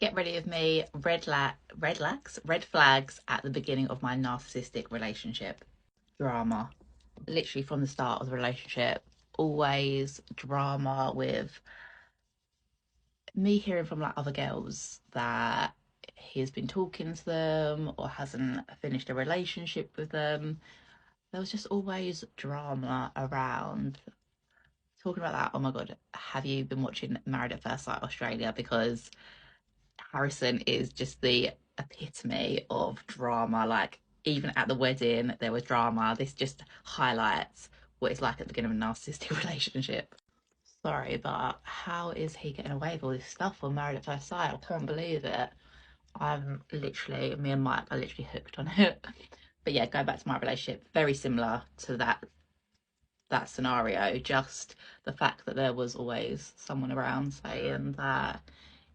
Get ready with me. Red flags at the beginning of my narcissistic relationship. Drama. Literally from the start of the relationship, always drama with me hearing from like other girls that he's been talking to them or hasn't finished a relationship with them. There was just always drama around. Talking about that, oh my god, have you been watching Married at First Sight Australia? Because Harrison is just the epitome of drama. Like, even at the wedding, there was drama. This just highlights what it's like at the beginning of a narcissistic relationship. Sorry, but how is he getting away with all this stuff on Married at First Sight? I can't believe it. Me and Mike are literally hooked on it. But yeah, going back to my relationship, very similar to that scenario. Just the fact that there was always someone around saying that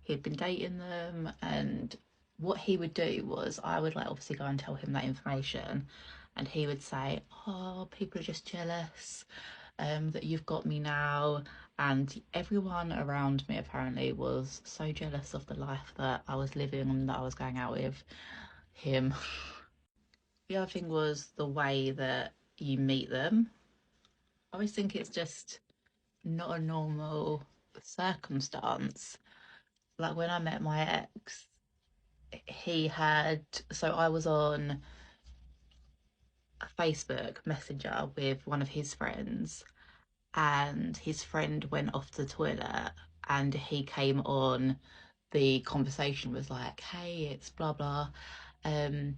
he'd been dating them, and what he would do was I would like obviously go and tell him that information, and he would say, oh, people are just jealous that you've got me now. And everyone around me apparently was so jealous of the life that I was living and that I was going out with him. The other thing was the way that you meet them. I always think it's just not a normal circumstance. Like when I met my ex, he had, so I was on a Facebook Messenger with one of his friends, and his friend went off to the toilet, and he came on. The conversation was like, hey, it's blah blah, um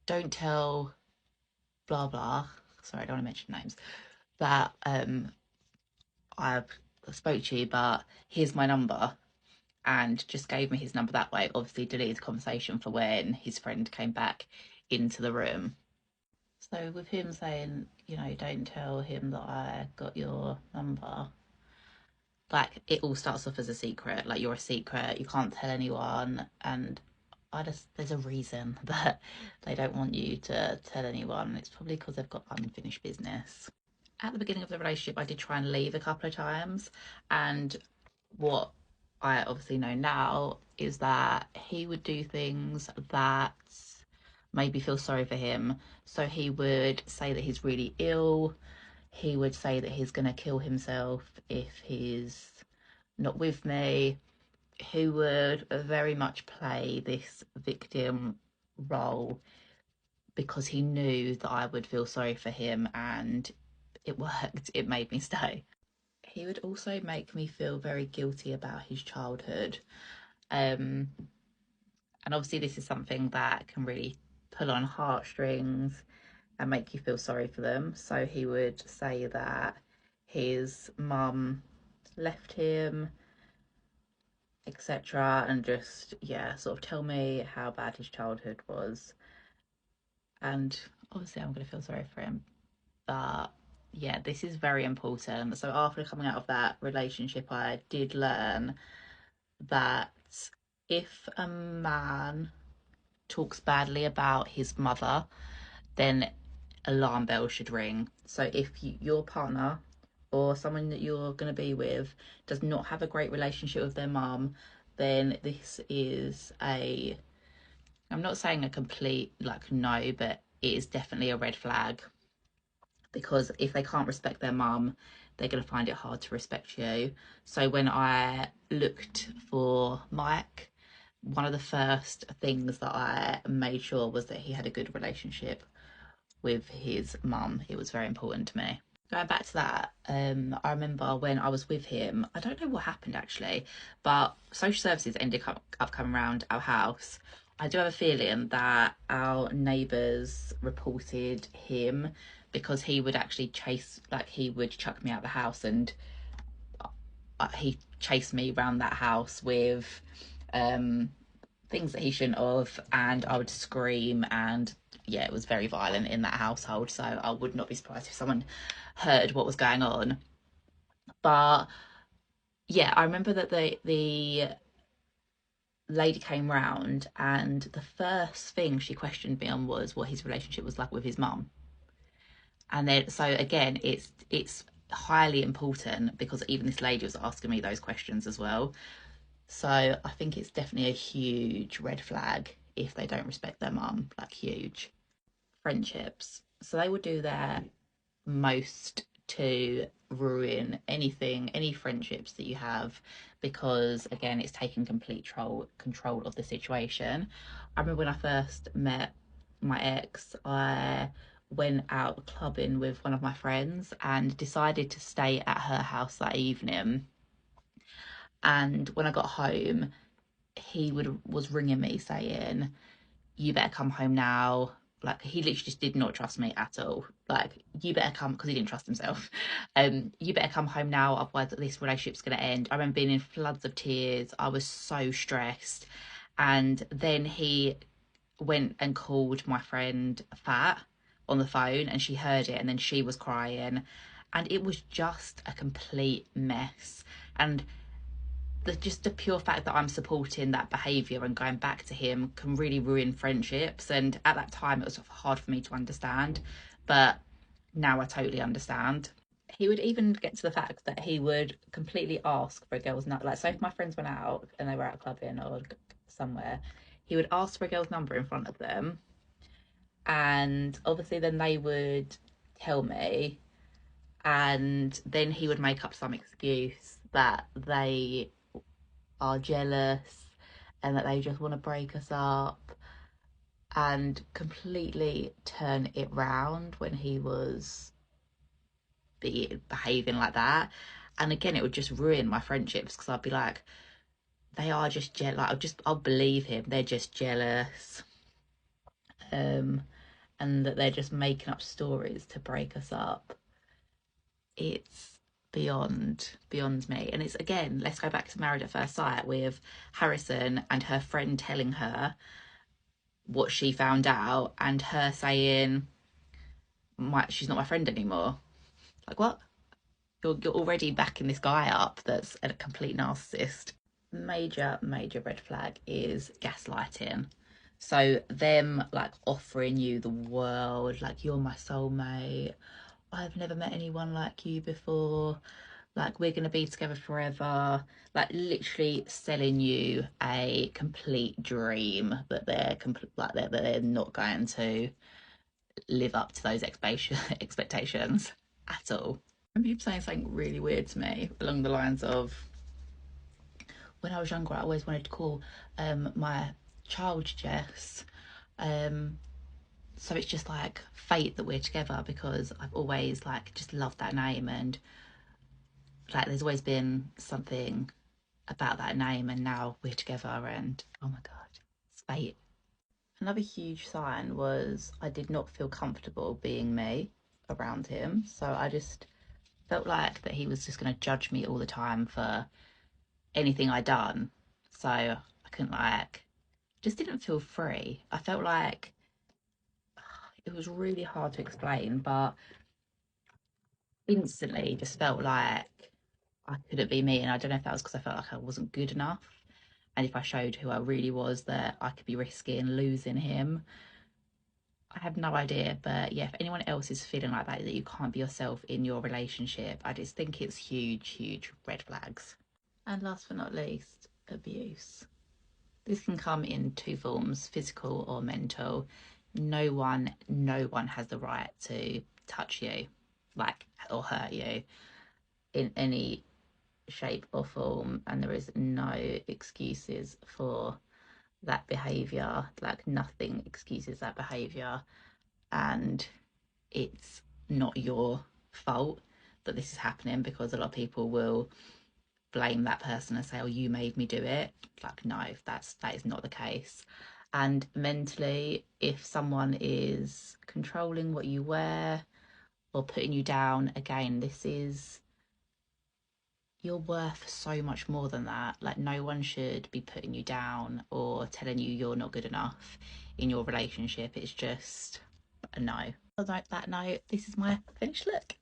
don't tell blah blah, sorry, I don't want to mention names, that I spoke to you, but here's my number, and just gave me his number that way. Obviously deleted the conversation for when his friend came back into the room. So with him saying, don't tell him that I got your number, like it all starts off as a secret. Like, you're a secret, you can't tell anyone. And there's a reason that they don't want you to tell anyone. It's probably because they've got unfinished business. At the beginning of the relationship, I did try and leave a couple of times. And what I obviously know now is that he would do things that made me feel sorry for him. So he would say that he's really ill. He would say that he's going to kill himself if he's not with me. He would very much play this victim role because he knew that I would feel sorry for him, and it worked. It made me stay. He would also make me feel very guilty about his childhood. Um, and obviously, this is something that can really pull on heartstrings and make you feel sorry for them. So he would say that his mum left him, etc., and just, yeah, sort of tell me how bad his childhood was. And obviously, I'm going to feel sorry for him. But yeah, this is very important. So after coming out of that relationship, I did learn that if a man talks badly about his mother, then alarm bells should ring. So if your partner or someone that you're going to be with does not have a great relationship with their mum, then this is I'm not saying a complete like no, but it is definitely a red flag, because if they can't respect their mum, they're going to find it hard to respect you. So when I looked for Mike, one of the first things that I made sure was that he had a good relationship with his mum. It was very important to me. Going back to that, I remember when I was with him, I don't know what happened actually, but social services ended up coming around our house. I do have a feeling that our neighbours reported him because he would actually he would chuck me out of the house, and he chased me around that house with um, things that he shouldn't have, and I would scream, and yeah, it was very violent in that household. So I would not be surprised if someone heard what was going on. But yeah, I remember that the lady came round, and the first thing she questioned me on was what his relationship was like with his mum. And then, so again, it's highly important, because even this lady was asking me those questions as well. So I think it's definitely a huge red flag if they don't respect their mum, like huge. Friendships. So they would do their most to ruin anything, any friendships that you have, because again, it's taking complete control of the situation. I remember when I first met my ex, I went out clubbing with one of my friends and decided to stay at her house that evening. And when I got home, he was ringing me saying, "You better come home now." Like, he literally just did not trust me at all. Like, "You better come," because he didn't trust himself. "You better come home now, otherwise this relationship's going to end." I remember being in floods of tears. I was so stressed. And then he went and called my friend fat on the phone, and she heard it, and then she was crying, and it was just a complete mess. And just the pure fact that I'm supporting that behaviour and going back to him can really ruin friendships. And at that time, it was hard for me to understand, but now I totally understand. He would even get to the fact that he would completely ask for a girl's number. Like, so if my friends went out and they were out clubbing or somewhere, he would ask for a girl's number in front of them, and obviously then they would tell me, and then he would make up some excuse that they are jealous and that they just want to break us up, and completely turn it round when he was behaving like that. And again, it would just ruin my friendships because I'd be like, they are just jealous. Like, I'll believe him. They're just jealous. And that they're just making up stories to break us up. It's beyond me. And it's, again, let's go back to Married at First Sight with Harrison and her friend telling her what she found out, and her saying, she's not my friend anymore. Like, what? You're already backing this guy up that's a complete narcissist. Major red flag is gaslighting. So them like offering you the world, like, "You're my soulmate, I've never met anyone like you before, like, we're gonna be together forever," like literally selling you a complete dream that they're not going to live up to those expectations at all. I remember him saying something really weird to me along the lines of, when I was younger, I always wanted to call my child Jess. Um, so it's just like fate that we're together, because I've always like just loved that name, and like there's always been something about that name, and now we're together, and oh my god, it's fate. Another huge sign was I did not feel comfortable being me around him. So I just felt like that he was just going to judge me all the time for anything I done. So I couldn't, like, just didn't feel free. I felt like it was really hard to explain, but instantly just felt like I couldn't be me. And I don't know if that was because I felt like I wasn't good enough. And if I showed who I really was, that I could be risking losing him. I have no idea, but yeah, if anyone else is feeling like that you can't be yourself in your relationship, I just think it's huge red flags. And last but not least, abuse. This can come in two forms, physical or mental. No one has the right to touch you, like, or hurt you in any shape or form, and there is no excuses for that behavior. Like, nothing excuses that behavior, and it's not your fault that this is happening, because a lot of people will blame that person and say, "Oh, you made me do it." Like, no, that is not the case. And mentally, if someone is controlling what you wear or putting you down, again, this is, you're worth so much more than that. Like, no one should be putting you down or telling you you're not good enough in your relationship. It's just a no. On that note, this is my finished look.